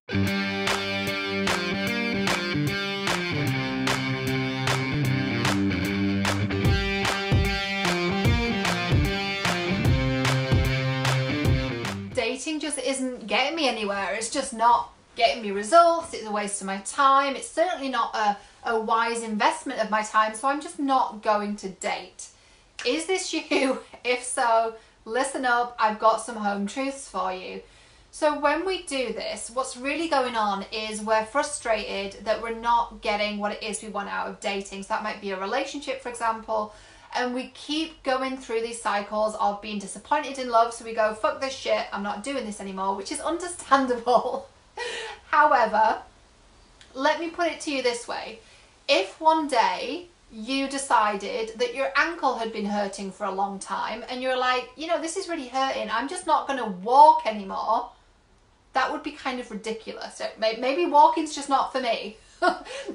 Dating just isn't getting me anywhere. It's just not getting me results. It's a waste of my time. It's certainly not a wise investment of my time, so I'm just not going to date. Is this you? If so, listen up. I've got some home truths for you. So when we do this, what's really going on is we're frustrated that we're not getting what it is we want out of dating. So that might be a relationship, for example, and we keep going through these cycles of being disappointed in love. So we go, fuck this shit, I'm not doing this anymore, which is understandable. However, let me put it to you this way. If one day you decided that your ankle had been hurting for a long time and you're like, you know, this is really hurting, I'm just not going to walk anymore, that would be kind of ridiculous. Maybe walking's just not for me.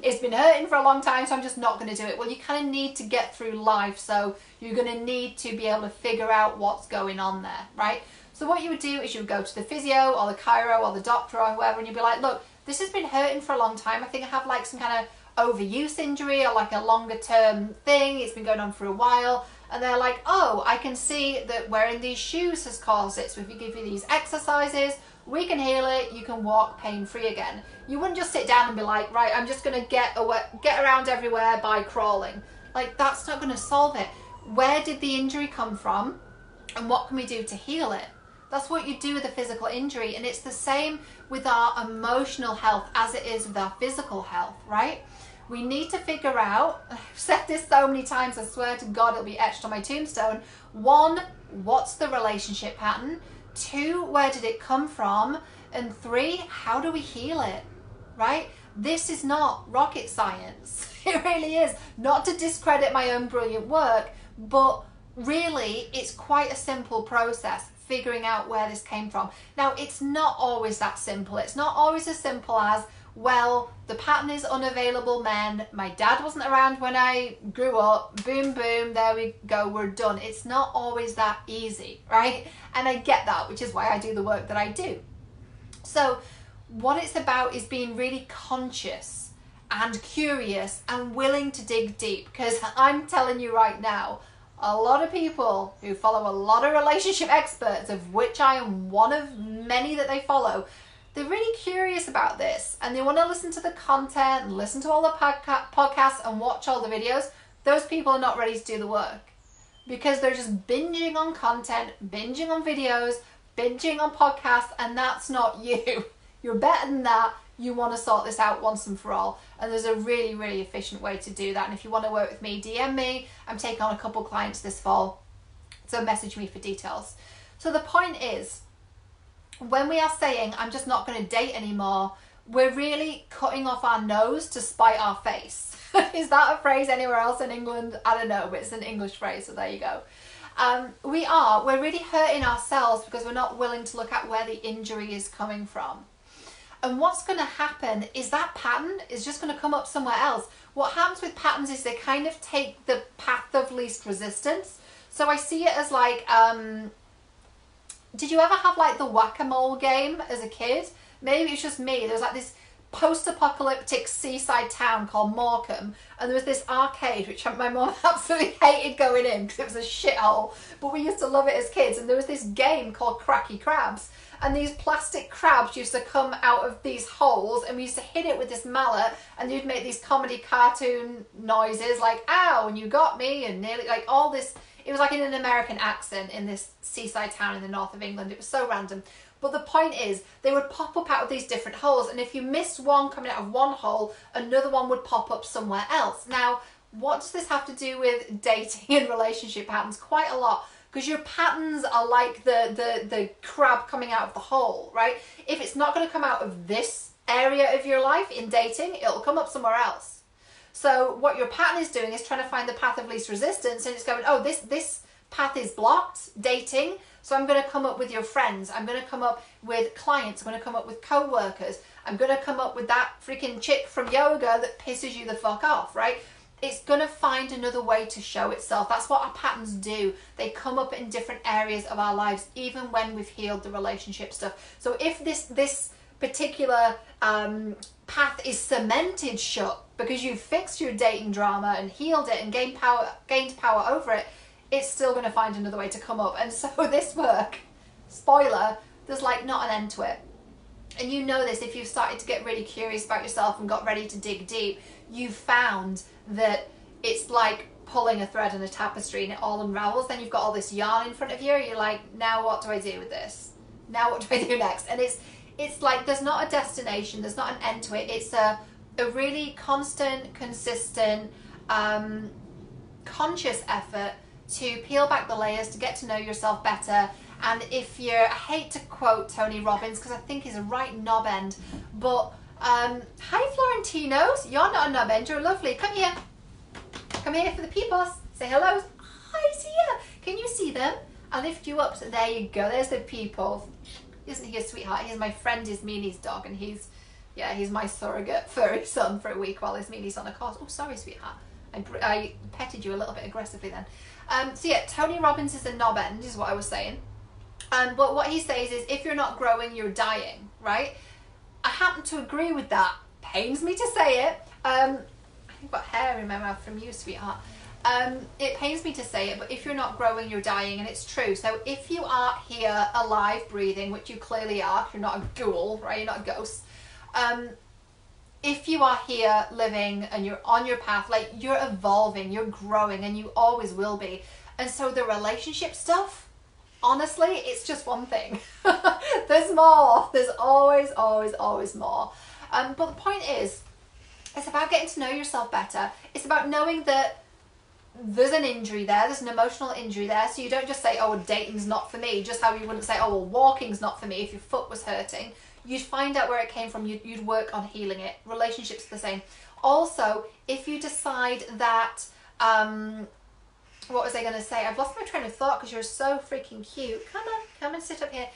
It's been hurting for a long time, so I'm just not going to do it. Well, you kind of need to get through life, so you're going to need to be able to figure out what's going on there, right? So what you would do is you would go to the physio or the chiro or the doctor or whoever, and you'd be like, look, this has been hurting for a long time. I think I have like some kind of overuse injury or like a longer term thing. It's been going on for a while. And they're like, oh, I can see that wearing these shoes has caused it. So if we give you these exercises, we can heal it. You can walk pain-free again. You wouldn't just sit down and be like, right, I'm just going to get around everywhere by crawling. Like, that's not going to solve it. Where did the injury come from? And what can we do to heal it? That's what you do with a physical injury. And it's the same with our emotional health as it is with our physical health, right? We need to figure out, I've said this so many times, I swear to God it'll be etched on my tombstone. 1, what's the relationship pattern? 2, where did it come from? And 3, how do we heal it, right? This is not rocket science. It really is. Not to discredit my own brilliant work, but really it's quite a simple process, figuring out where this came from. Now, it's not always that simple. It's not always as simple as, well, the pattern is unavailable men. My dad wasn't around when I grew up. Boom, boom, there we go, we're done. It's not always that easy, right? And I get that, which is why I do the work that I do. So what it's about is being really conscious and curious and willing to dig deep, because I'm telling you right now, a lot of people who follow a lot of relationship experts, of which I am one of many that they follow, they're really curious about this and they want to listen to the content and listen to all the podcasts and watch all the videos. Those people are not ready to do the work because they're just binging on content, binging on videos, binging on podcasts, and that's not you. You're better than that. You want to sort this out once and for all. And there's a really, really efficient way to do that. And if you want to work with me, DM me. I'm taking on a couple clients this fall, so message me for details. So the point is, when we are saying, I'm just not going to date anymore, we're really cutting off our nose to spite our face. Is that a phrase anywhere else in England? I don't know, but it's an English phrase, so there you go. We're really hurting ourselves because we're not willing to look at where the injury is coming from. And what's going to happen is that pattern is just going to come up somewhere else. What happens with patterns is they kind of take the path of least resistance. So I see it as like, did you ever have like the whack-a-mole game as a kid? Maybe it's just me. There was like this post-apocalyptic seaside town called Morecambe, and there was this arcade which my mum absolutely hated going in because it was a shithole, but we used to love it as kids. And there was this game called Cracky Crabs, and these plastic crabs used to come out of these holes, and we used to hit it with this mallet, and you'd make these comedy cartoon noises like ow and you got me and nearly, like all this. It was like in an American accent in this seaside town in the north of England. It was so random. But the point is, they would pop up out of these different holes, and if you missed one coming out of one hole, another one would pop up somewhere else. Now, what does this have to do with dating and relationship patterns? Quite a lot, because your patterns are like the crab coming out of the hole, right? If it's not going to come out of this area of your life in dating, it'll come up somewhere else. So what your pattern is doing is trying to find the path of least resistance, and it's going, oh, this path is blocked, dating, so I'm going to come up with your friends, I'm going to come up with clients, I'm going to come up with co-workers, I'm going to come up with that freaking chick from yoga that pisses you the fuck off, right? It's going to find another way to show itself. That's what our patterns do. They come up in different areas of our lives, even when we've healed the relationship stuff. So if this particular path is cemented shut because you fixed your dating drama and healed it and gained power over it, it's still going to find another way to come up. And so this work, spoiler, there's like not an end to it. And you know this if you've started to get really curious about yourself and got ready to dig deep. You've found that it's like pulling a thread in a tapestry and it all unravels. Then you've got all this yarn in front of you. You're like, now what do I do with this? Now what do I do next? And it's like there's not a destination, there's not an end to it. It's a really constant, consistent, conscious effort to peel back the layers, to get to know yourself better. And if you're, I hate to quote Tony Robbins because I think he's a right knob end, but hi Florentinos, you're not a knob end, you're lovely. Come here for the peoples. Say hello. Hi, see ya. Can you see them? I'll lift you up. So there you go. There's the people. Isn't he a sweetheart? He's my friend, Ismini's dog, and he's my surrogate furry son for a week while Ismini's on a course. Oh, sorry, sweetheart. I petted you a little bit aggressively then. So yeah, Tony Robbins is a knob end, is what I was saying. But what he says is, if you're not growing, you're dying, right? I happen to agree with that. Pains me to say it. I've got hair in my mouth from you, sweetheart. It pains me to say it, but if you're not growing, you're dying, and it's true. So if you are here alive, breathing, which you clearly are, you're not a ghoul, right? You're not a ghost. If you are here living and you're on your path, like you're evolving, you're growing, and you always will be. And so the relationship stuff, honestly, it's just one thing. There's more. There's always, always, always more. But the point is, it's about getting to know yourself better. It's about knowing that there's an injury there, there's an emotional injury there, so you don't just say, oh, dating's not for me, just how you wouldn't say, oh, well, walking's not for me if your foot was hurting. You'd find out where it came from, you'd work on healing it. Relationships are the same. Also, if you decide that, what was I going to say? I've lost my train of thought because you're so freaking cute. Come and sit up here.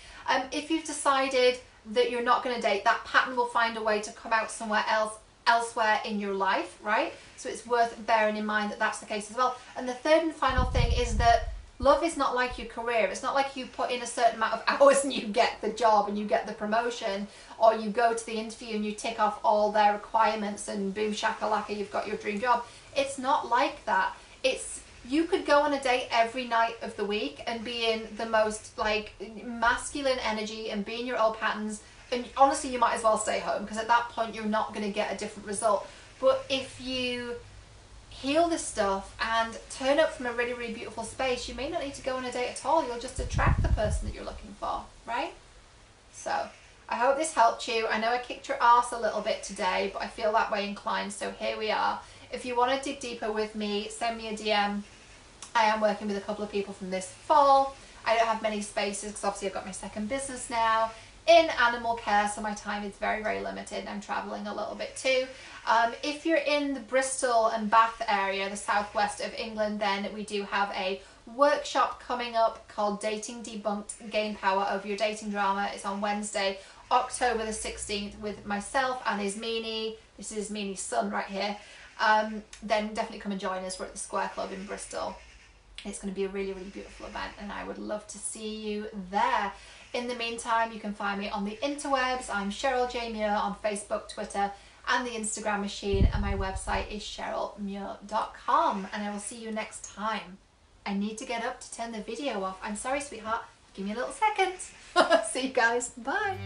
If you've decided that you're not going to date, that pattern will find a way to come out somewhere else, elsewhere in your life, right? So it's worth bearing in mind that that's the case as well. And the third and final thing is that love is not like your career. It's not like you put in a certain amount of hours and you get the job and you get the promotion, or you go to the interview and you tick off all their requirements and boom shakalaka, you've got your dream job. It's not like that. You could go on a date every night of the week and be in the most like masculine energy and be in your old patterns. And honestly, you might as well stay home because at that point you're not going to get a different result. But if you heal this stuff and turn up from a really, really beautiful space, you may not need to go on a date at all. You'll just attract the person that you're looking for, right? So I hope this helped you. I know I kicked your ass a little bit today, but I feel that way inclined, so here we are. If you want to dig deeper with me, send me a DM. I am working with a couple of people from this fall. I don't have many spaces because obviously I've got my second business now in animal care, so my time is very, very limited, and I'm traveling a little bit too. If you're in the Bristol and Bath area, the southwest of England, then we do have a workshop coming up called Dating Debunked, Gain Power Over Your Dating Drama. It's on Wednesday, October the 16th with myself and Ismini. This is Ismini's son right here. Then definitely come and join us. We're at the Square Club in Bristol. It's going to be a really, really beautiful event, and I would love to see you there. In the meantime, you can find me on the interwebs. I'm Cheryl J. Muir on Facebook, Twitter, and the Instagram machine, and my website is cherylmuir.com, and I will see you next time. I need to get up to turn the video off. I'm sorry, sweetheart. Give me a little second. See you guys. Bye.